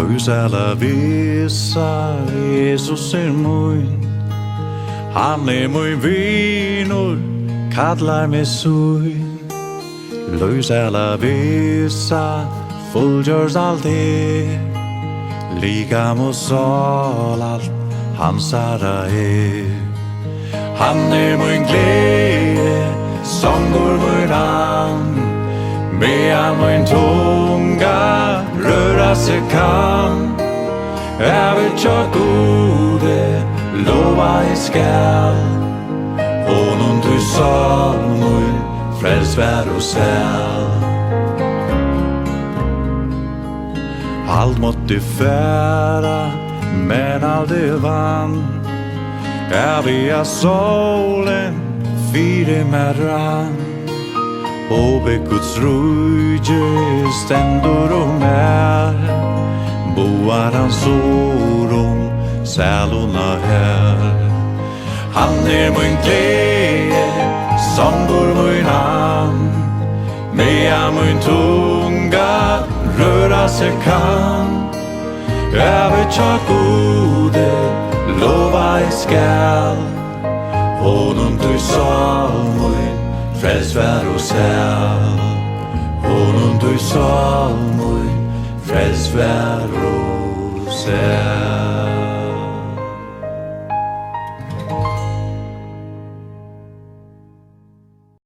Løsala vissa Jesus mun. Han mun vinur, kallar mig suin. Løsala vissa fullgörs allt det. Lika mot sal allt hansara Han mun glädje, sånger mun an. Medan mun tunga röra sig kan. Jag vill tja gode, lova I skall. Honom du sa mun, fräls vär och säl. Allt måtte fära, men aldrig vann. Jag via solen, fyre med rann. Och be Guds rujde ständer och mer. Boar hans oron, sälorna här. Han mun glädje, sånger mun an. Med mun tunga röra sig kan. Jag vill tja gode, lova I skall. Honom du sa mun, fräls vär och säl. Honom du sa mun, fräls vär och säl.